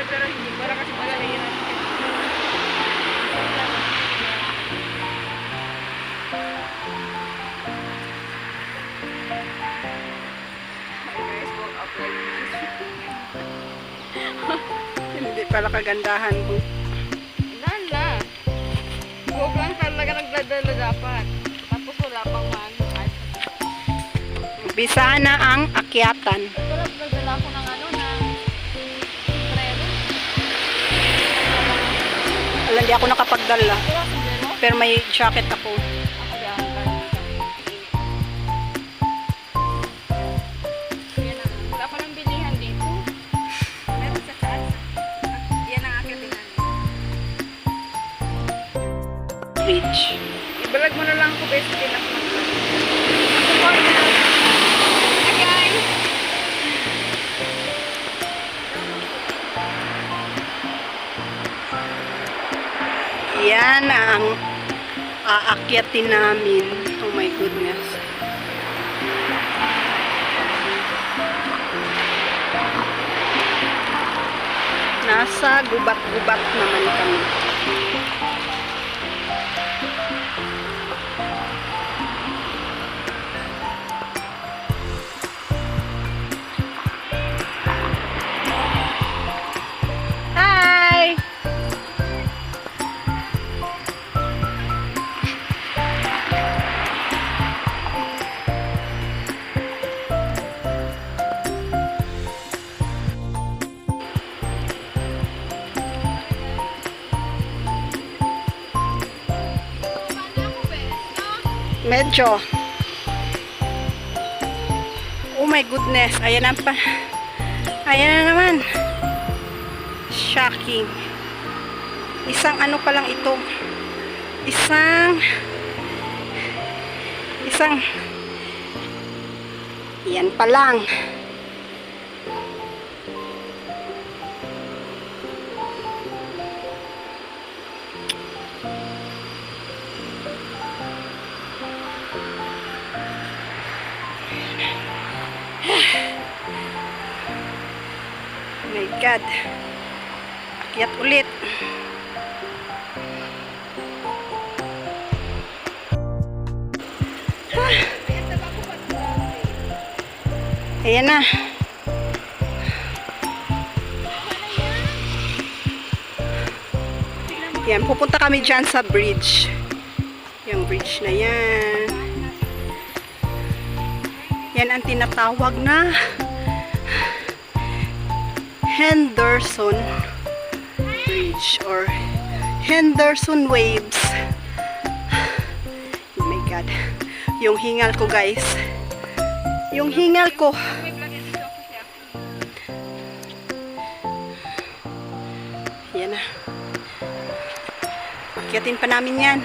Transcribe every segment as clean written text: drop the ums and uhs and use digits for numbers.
pero hindi para kasi magaling yun. Hindi pala kagandahan po. Lala. Huwag lang talaga nagdadala dapat. Tapos wala pang manual. Bisa na ang akyatan. Ito lang, nagdala ko ng ano, ng sombrero. Alam, di ako nakapagdala. Ito lang, sombrero. Pero may jacket ako. Ako di ako yan na. Wala pa ng bilihan dito. Meron sa taas. Yan ang akin din namin. Bridge. Ibalag mo na lang ako, best friend ako. Support na. Hi guys! Yan ang aakyatin namin. Oh my goodness. Nasa gubat-gubat naman kami. Hi! Medyo. Oh my goodness. Ayan na pa. Ayan na naman. Shocking. Isang ano pa lang ito. Isang yan pa lang. My God. Akyat ulit. Ayan na. Yan, pupunta kami dyan sa bridge. Yung bridge na yan. Yan ang tinatawag na Henderson Bridge or Henderson Waves. Oh my God. Yung hingal ko, guys. Yung hingal ko. Yan na. Akyatin pa namin yan.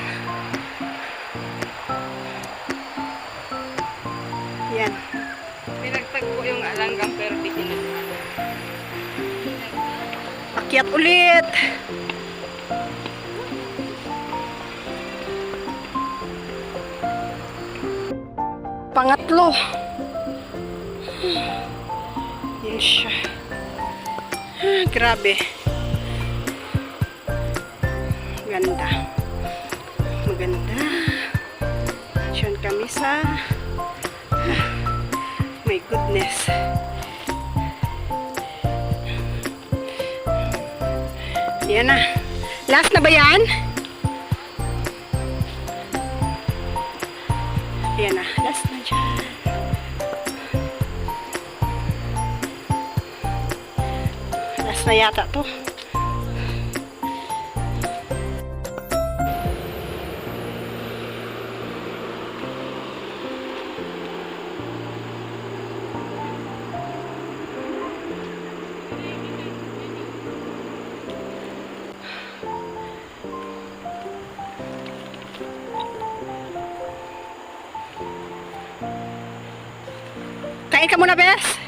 Yan. Pinagtagpo yung alanggang pero di pinagtagpo. Akyat ulit. Pangatlo. Yan siya. Grabe. Ganda. Maganda. Diyan kami sa my goodness. Yan na. Last na ba yan? Yan na. Last na dyan. Last na yata to. Kain ka muna, Bes.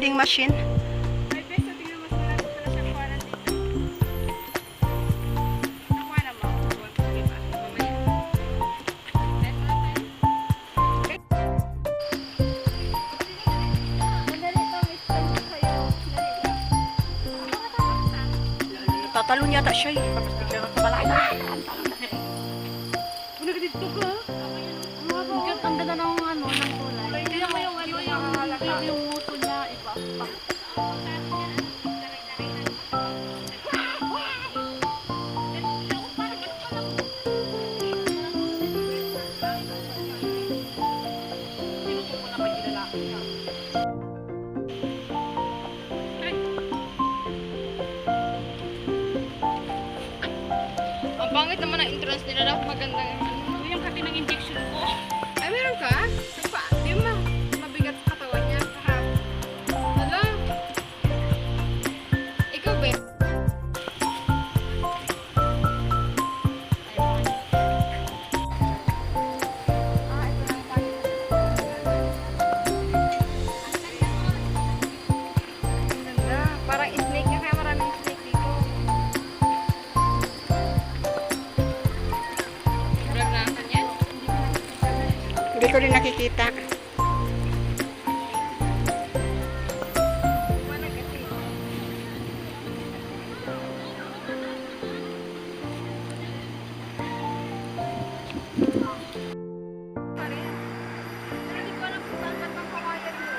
vending machine. May beso, tingnan mas malapit pala siya kuwanan dito. Nakuha na mo. Sige pa. Mamaya. Let mo na tayo. Madali to, Miss Tanyo kayo. Dali lang. Tatalon yata siya eh. Malaki na. Ano ka dito ka? Ang ganda ng ano, ng kulay. Tingnan mo yung ano, yung muso niya, iba. Ang pangit naman ang entrance nila dapat magandang ano. Yung kati ng injection ko. Ay, meron ka? Sapa, di ma. Mabigat sa katawan niya. Hala. Ikaw, be. Ang ganda. Parang snake nga, kaya maraming snake dito. Vlog na ako niyan? Hindi ko rin nakikita. Wala kasi. Pa rin. Pero hindi ko alam kung saan ba't ang kawayan mo.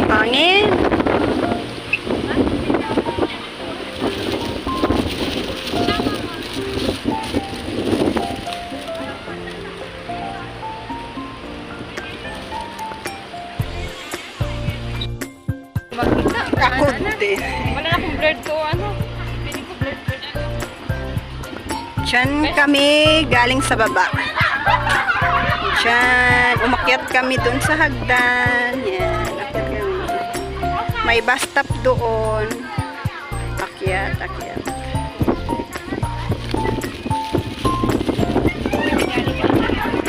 Hangin. Makita. Ako din. Wala na akong blurred to, ano. Piling ko blurred. Diyan kami galing sa baba. Diyan. Umakyat kami doon sa hagdan. Yan. Akyat kami. May bus stop doon. Akyat, akyat.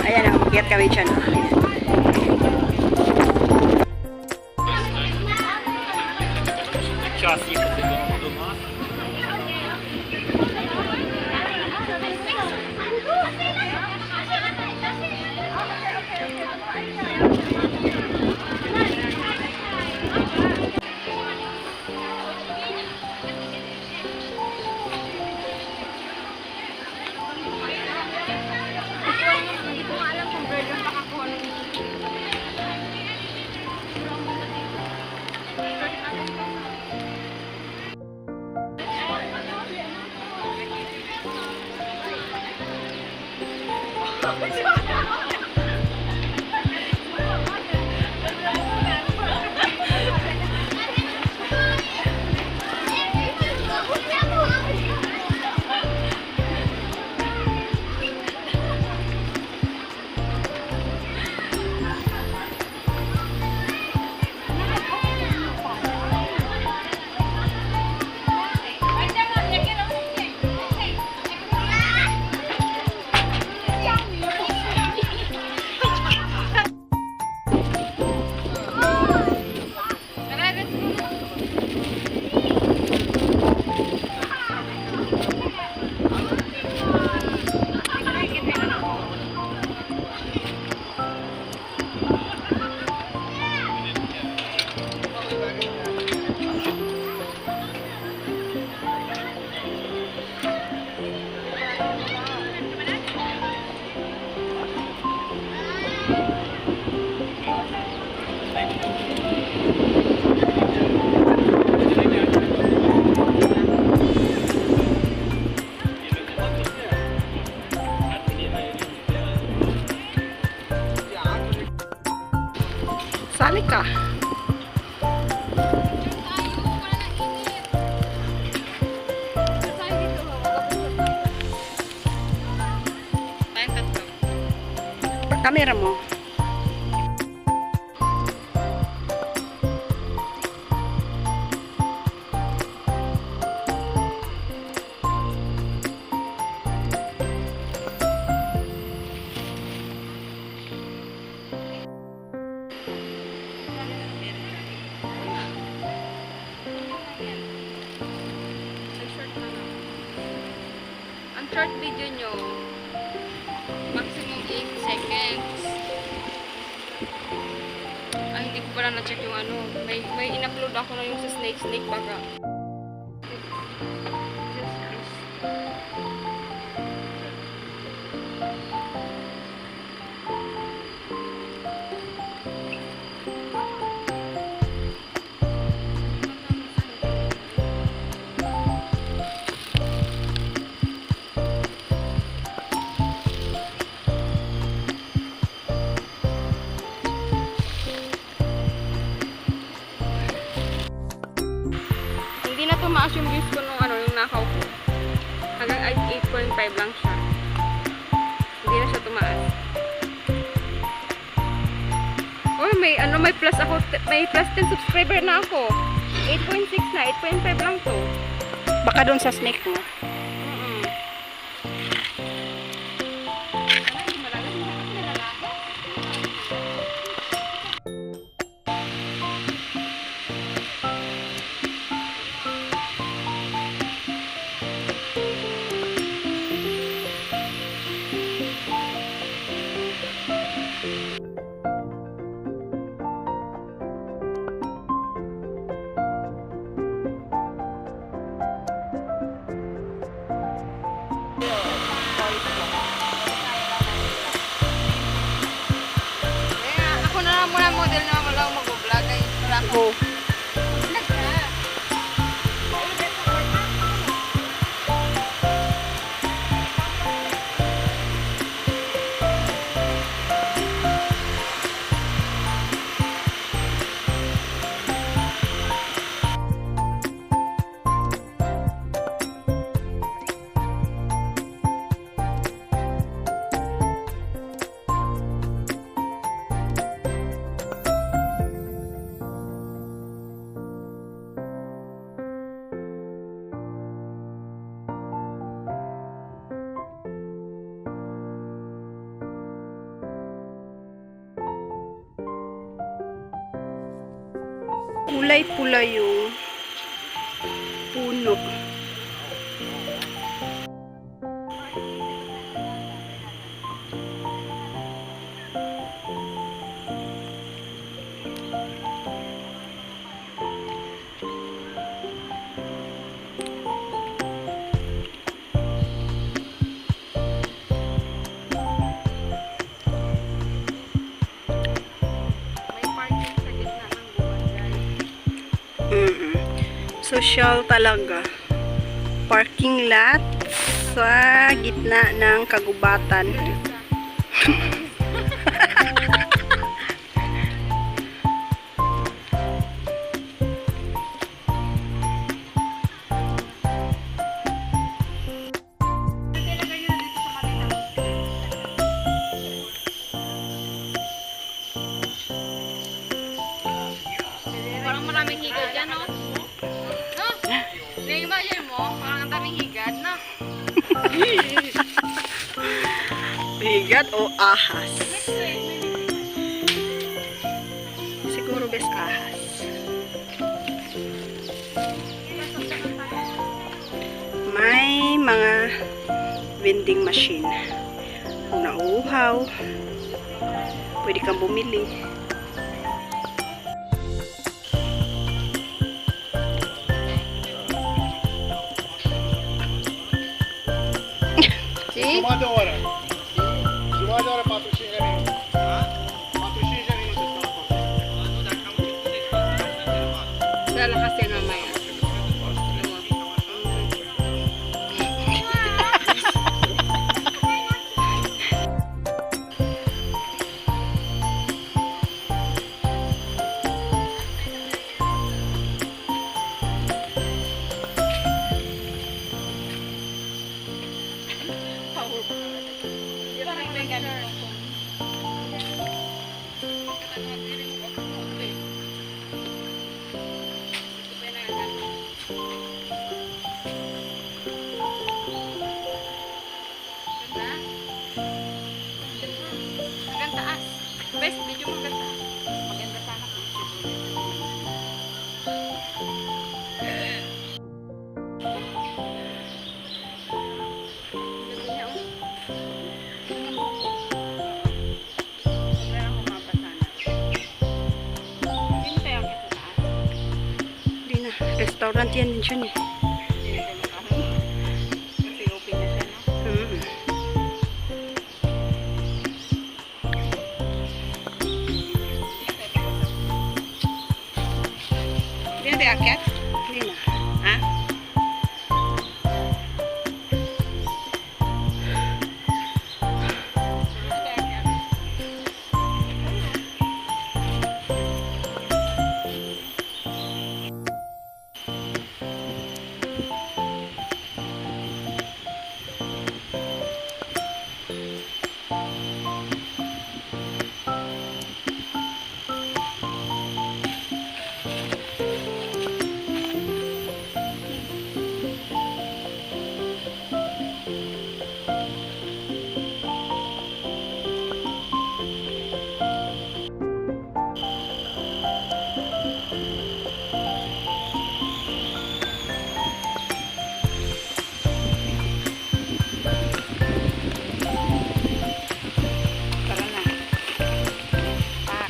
Ayan, umakyat kami dyan. Час їхати до нас. Hindi ko nga alam kung blurred yung pakakuha ng Marami ka. Diyan tayo, para na init. Diyan tayo dito, tayong tatlo. Kamera mo. Ang short video nyo, maximum 8 seconds. Ay, hindi ko pala na-check yung ano. May in-upload ako na yung sa snake baga. Hindi na tumaas yung views ko nung ano, yung nakaw ko. Hanggang 8.5 lang siya. Hindi na siya tumaas. Oh, may plus ako, may plus 10 subscriber na ako. 8.6 na, 8.5 lang to. Baka doon sa snake mo. Ako na lang muna model na wala akong mag-vlog. Ay, wala ako. Go. Kulay pula yung puno. May parking sa gitna ng buwan, guys. Social talaga. Parking lot sa gitna ng kagubatan. Parang maraming higad dyan, no? No? Na-imagine mo? Parang ang daming higad, no? Bigat o ahas? Siguro best ahas. May mga vending machine. Kung nauuhaw, pwede kang bumili. See? Jumadora. Jumadora patrocina nenhum. Patrocina nenhum você está Dala kasi mamaya. gamit ko. Best, medyo maganda. Maganda sana kung Hindi na. Restaurant yan din siya eh. Mm. Hindi na di akyat? Hindi na. Ha? Tara na. Ah.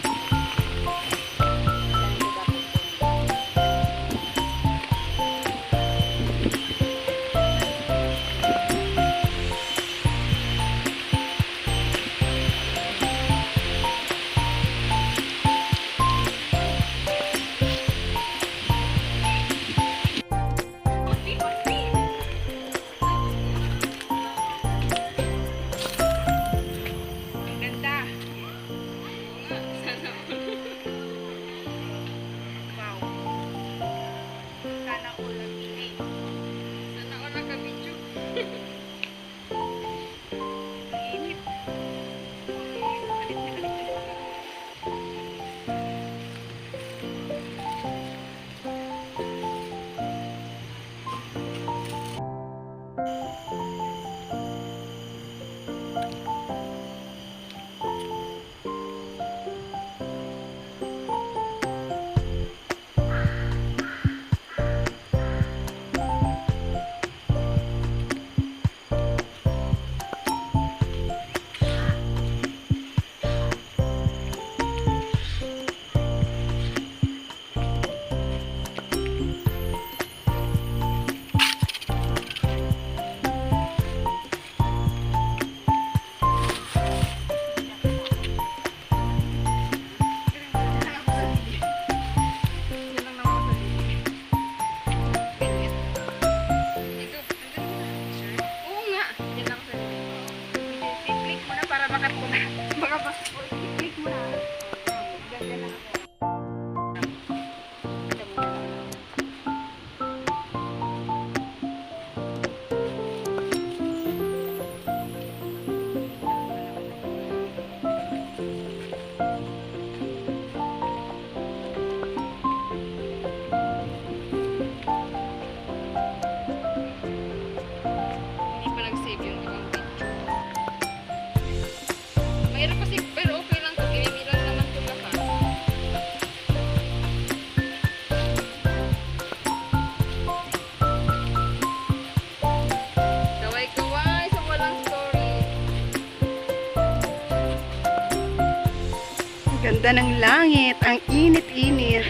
ganda. Wow. Sana all nag-inay. Sana all nagka-video. Mainit. Galit na galit na. Oo nga. Yan lang sa i-click mo na para makat ko na. Baka pa. I-click mo na. Ganda na ako. Hindi pa nag-save yung ibang picture. Mayroon kasi, pero okay lang to. Kinimilan naman ko lahat. Kaway-kaway sa walang story. Ang ganda ng langit. Ang init-init.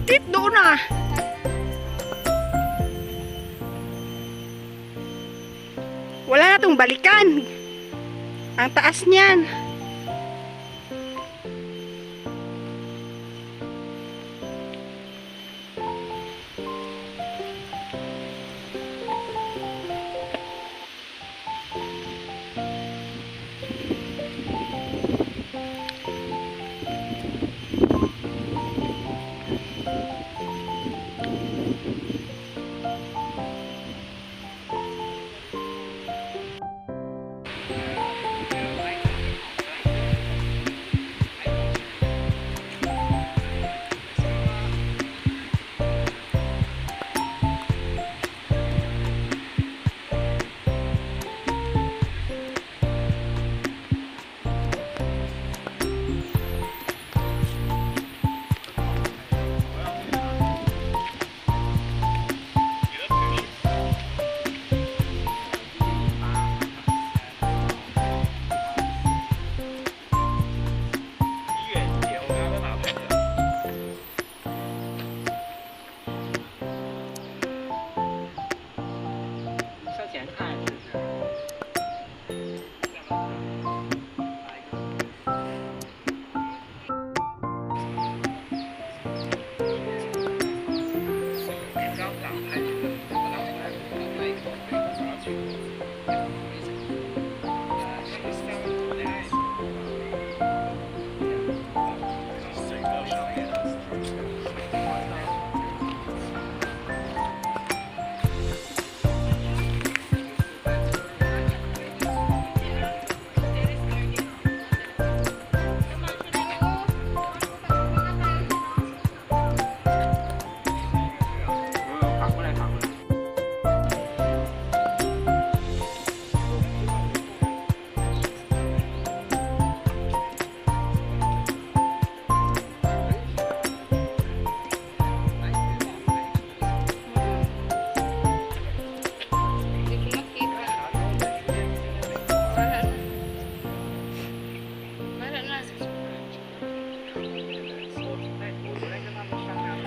Tit, doon na. Wala na itong balikan. Ang taas niyan.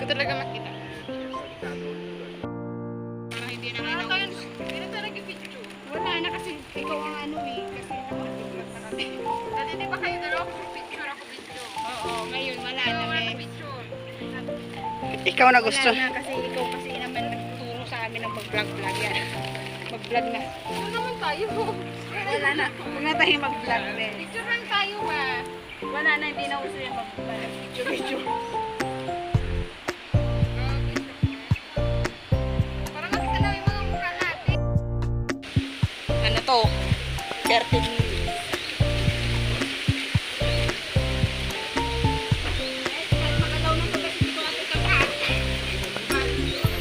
talaga makita. Para hindi na kayo. Hindi na talaga picture. Wala na kasi ikaw ang ano eh. Kasi nakapag-vlog na kami. Dati di ba kayo dalawa picture ako picture? Oo, ngayon wala na eh. Picture. Ikaw na gusto. Wala na kasi ikaw kasi naman nagturo sa amin ng mag-vlog yan. Mag-vlog na. Ano naman tayo? Wala na. Huwag na tayo mag-vlog din. Picture lang tayo ba? Wala na, hindi na uso yung mag-vlog. Video-video. Para makita namin mga mukha natin. Ano to? 30 minutes. Magalaw na to kasi hindi ko natin kapahan.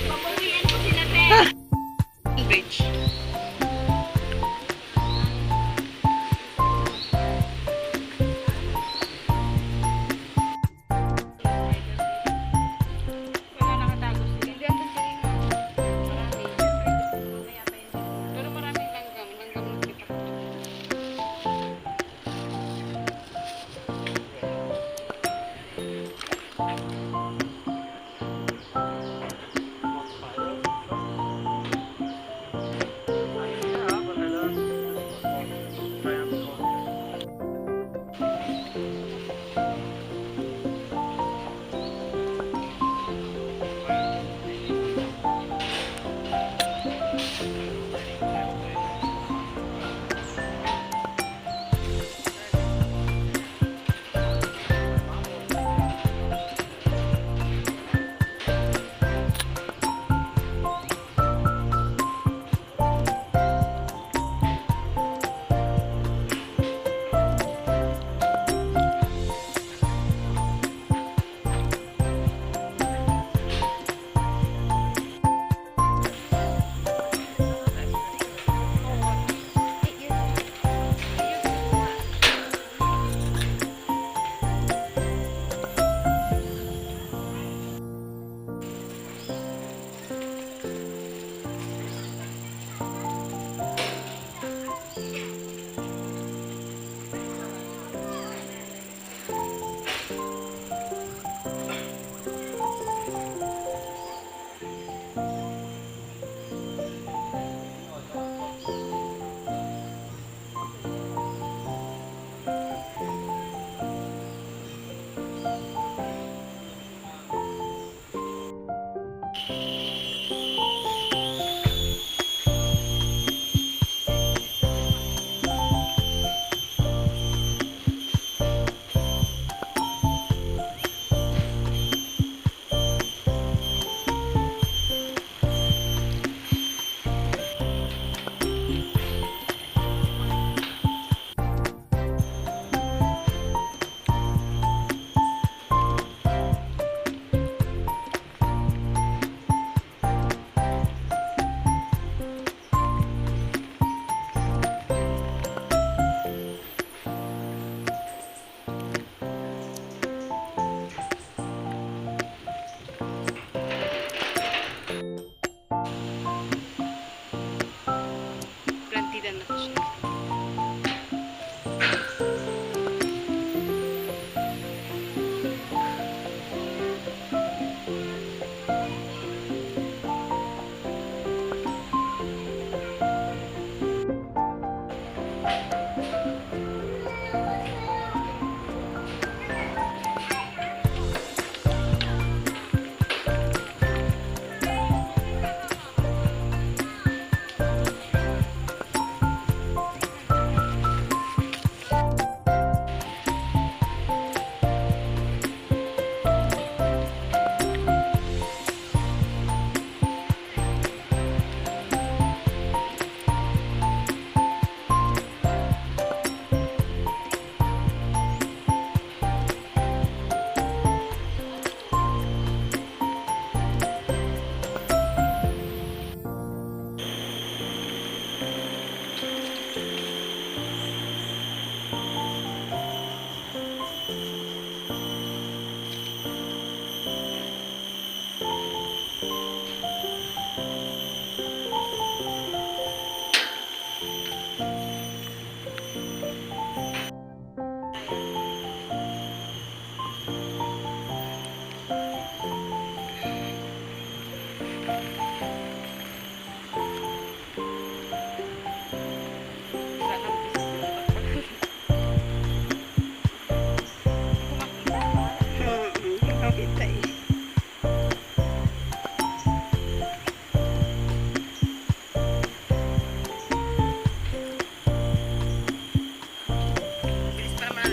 Papawian ko sila, te. Bridge. Wala nakatago sila. Hindi, andun sila yung marami. Pero maraming langgam. Langgam na kita.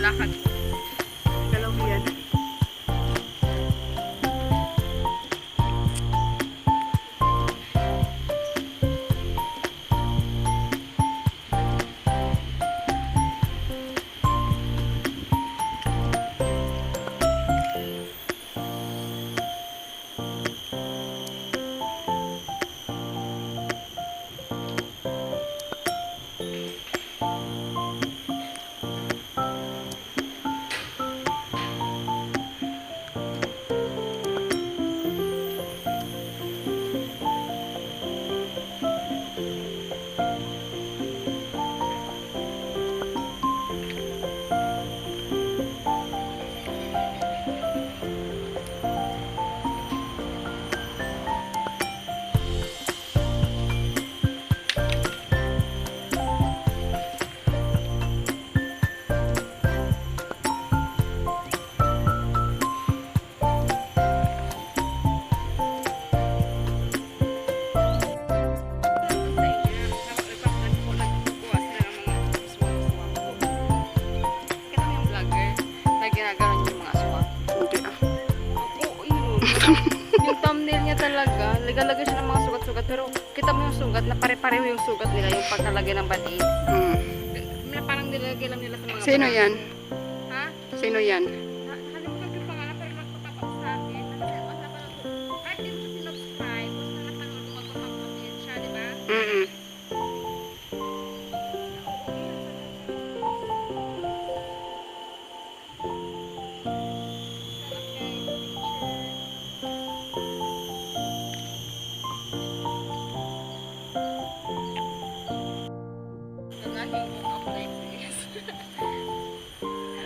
lalakad. Galaw yan. Hindi ah. Yung thumbnail niya talaga, lagalagay siya ng mga sugat-sugat. Pero kita mo yung sugat, na pare-pareho yung sugat nila, yung pagkalagay ng band-aid. Parang nilagay lang nila sa mga Sino band-aid. yan? Ha? Sino yan? Nakalimutan ko yung pangalan, pero magpapapap sa akin. Kahit din mo sinubscribe, basta napanood mo magpapapap yan siya, di ba? Mm.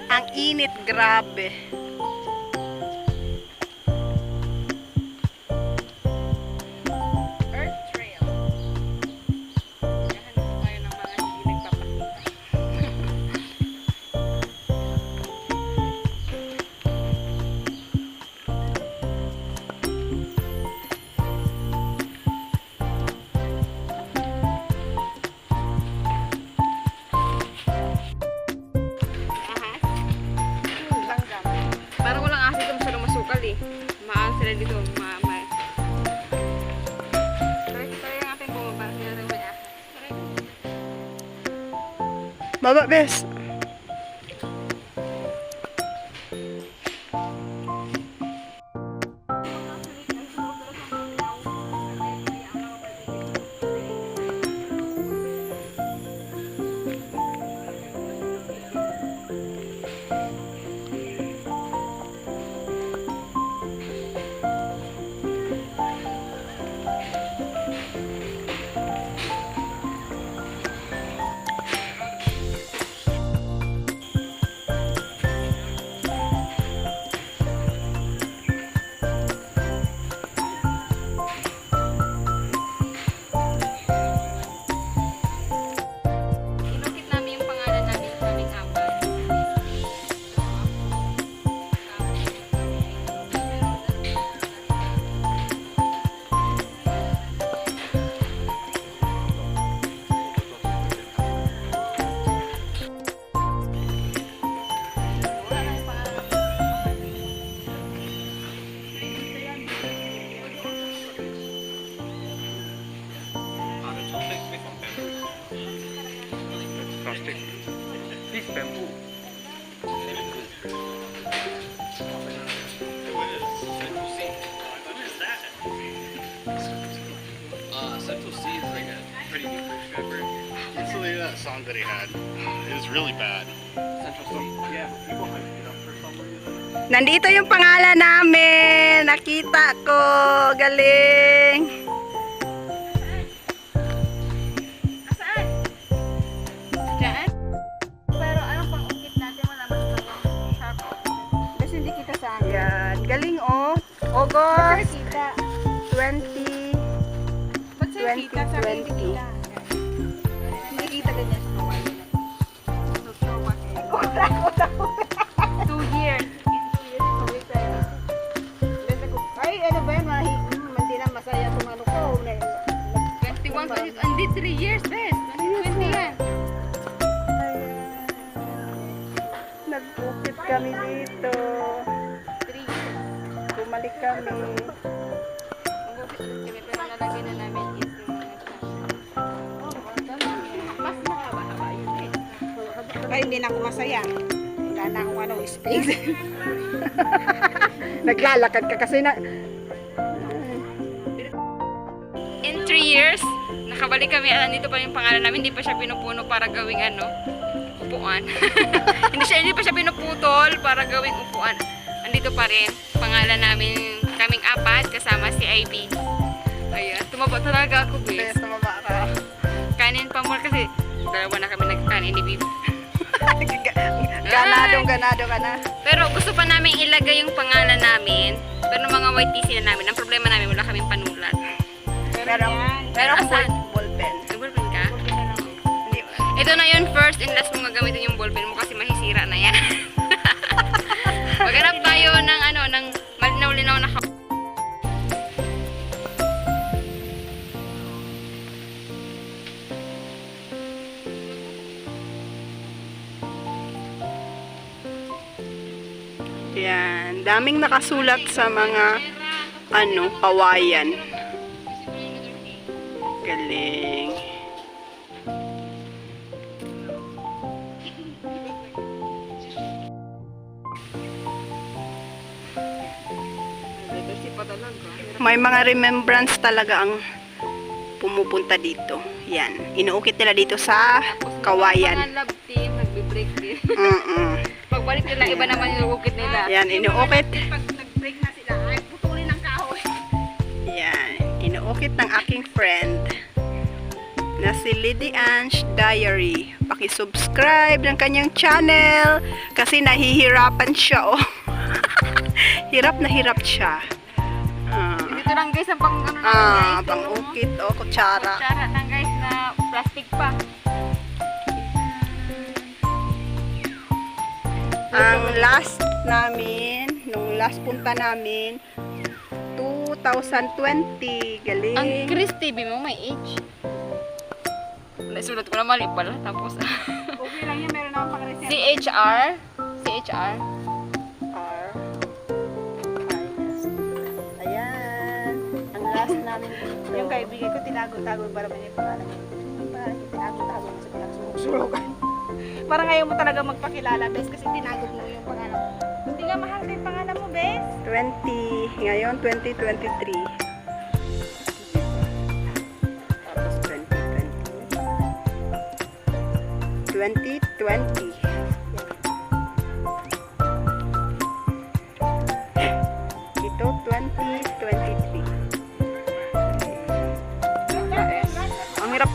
Ang init, grabe. Earth Trail. Hanap tayo ng mga hindi nagpapakita. Parang walang asin ito, masyadong masukal eh. Maan sila dito, ma. Try ang ating bumaba, sila rin may asin. Baba, bes. Inukit namin yung pangalan namin sa aming ambay. Wala na yung pangalan namin. Plastic. This bamboo. Central C is like a pretty new pepper. Recently, that song that he had, it was really bad. Central C. Yeah, people hyped it up for some reason. Nandito yung pangalan namin. Nakita ko. Galing. Saan? Diyan? Pero anong pang-ukit natin? Wala man yung sharp. Kasi hindi kita saan. Yan. Galing oh. August Kita. 20. Ba't sa'yo kita? Sa akin 2020. hindi kita. Hindi kita ganyan sa kawaii na. So, throwback eh. 2 years. In 2 years, kawin tayo. Ay, ano ba yan? Hindi na masaya itong ano ko. 21, 22, and 3 years, best. 2020 yan. nag-bukit kami dito. 3 years. Bumalik kami. Mag-office kami, pero nalagay na namin is yung mga mas mahaba-haba yun eh. Kaya hindi na ako masaya. Wala na akong space. Naglalakad ka kasi na... In 3 years, nakabalik kami. Nandito pa yung pangalan namin. Hindi pa siya pinupuno para gawing upuan. hindi pa siya pinuputol para gawing upuan. Andito pa rin. Pangalan namin, kaming 4 kasama si Ivy. Ayan. Tumaba talaga ako, Kaya guys. tumaba ka. Kanin pa more kasi dalawa na kami nagkanin ni Bibi. Ganado ka na. Pero gusto pa namin ilagay yung pangalan namin. Pero mga YTC na namin. Ang problema namin, wala kaming panulat. Pero asan? ballpen. Nag-ballpen ka? Hindi. Ito na yun, first and last mong gagamitin yung ballpen mo kasi masisira na yan. Maghanap tayo ng ng malinaw-linaw na Yan. Daming nakasulat sa mga kawayan. Galing. May mga remembrance talaga ang pumupunta dito. Yan. Inuukit nila dito sa kawayan. Mga love team, nagbe-break din. Mm-mm. Pagbalik nila, iba naman yung ukit nila. Yan, inuukit. Pag nag-break na sila, ay putulin ng kahoy. Yan. Inuukit ng aking friend na si Lady Ange Diary. Paki-subscribe ng kanyang channel kasi nahihirapan siya, oh. Hirap na hirap siya. Dito lang guys, ang pang guys. Pang-ukit, oh, kutsara. Kutsara lang guys na plastic pa. Ang last namin, nung last punta namin, 2020. Galing. Ang Chris TV mo may age. Nasulat ko na mali pala. Tapos, Okay lang yan, meron akong pang-reserve. CHR. CHR. R. Ayan. Ang last namin dito. Yung kaibigan ko, tinago-tago para may pangalan niya. Parang tinago-tago mo sa pinagsusulokan. Parang ayaw mo talaga magpakilala, Bes, kasi tinago mo yung pangalan mo. Hindi nga mahal din pangalan mo, Bes. 20. Ngayon, 2023. Tapos 2020. 2020. Ito, 2023. Ang hirap.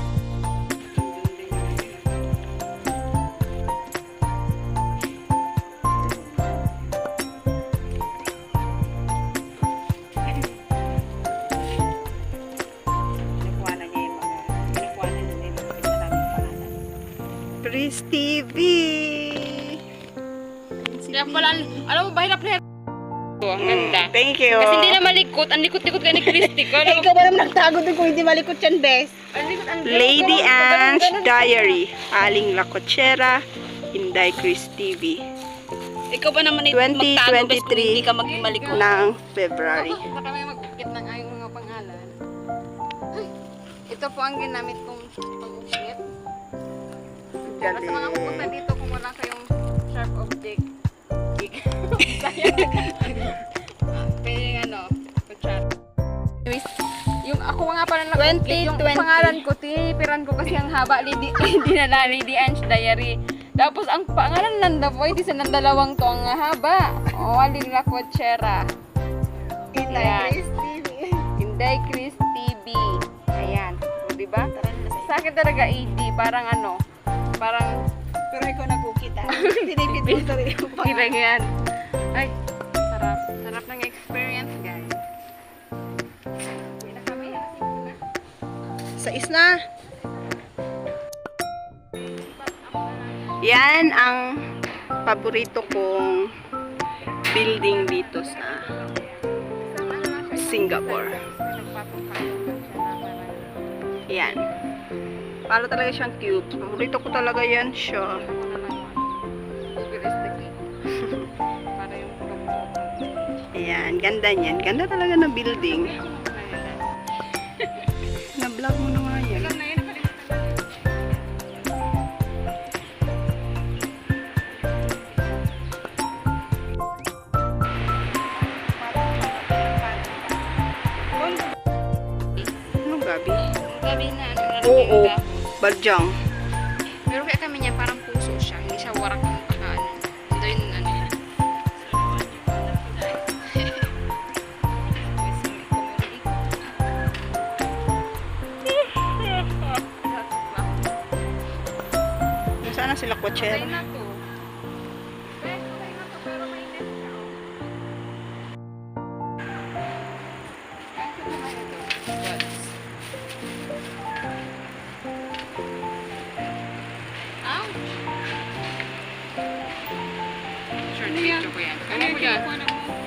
Chris TV. Kaya pala, alam mo ba, hirap na hirap. Ang ganda. Thank you. Kasi hindi na malikot. Ang likot-likot ka ni Christy. Ikaw ba naman nagtago doon kung hindi malikot yan, Bes? Lady Ange Diary. Aling Lacochera. Inday Chris TV. Ikaw ba naman 2023 hindi ka maging malikot? ng February. Baka kami mag-ukit ng ayong mga pangalan. Ay, ito po ang ginamit kong pang-ukit. Para sa mga pupunta dito kung wala kayong sharp object. Pwede yung kutsara. Anyways, yung ako nga pala nag-ukit, yung 2020. pangalan ko, tinipiran ko kasi ang haba, dinala Lady Ange Diary. Tapos ang pangalan nanda po, hindi sa nandalawang to ang haba. O, Aling Lacochera. Inday Chris TV. Inday Chris TV. Ayan. O, diba? Sa akin talaga, AD. Parang parang Pero ikaw nag-ukit, ah. Tinipid mo sa rin yung pangalan. kirang yan. Ay, sarap. Sarap ng experience, guys. Uwi na kami. Sa isna. Yan ang paborito kong building dito sa Singapore. Yan. Para talaga siyang cube. Paborito ko talaga yan siya. Futuristic. Ganda niyan. Ganda talaga ng building. Na-vlog mo na nga yan. Ano gabi? Gabi na ano, Oo. lalagyan ka. Baljang. Pero kaya kami niya parang puso siya. Hindi siya warak ng pagkaan. Ito yung ano. Nasaan na sila Kuwatsero? Patay na to. Patay na to, pero may net siya. Ito naman ito. Buds. Ouch! Sure, video ko yan. Kaya mo yan.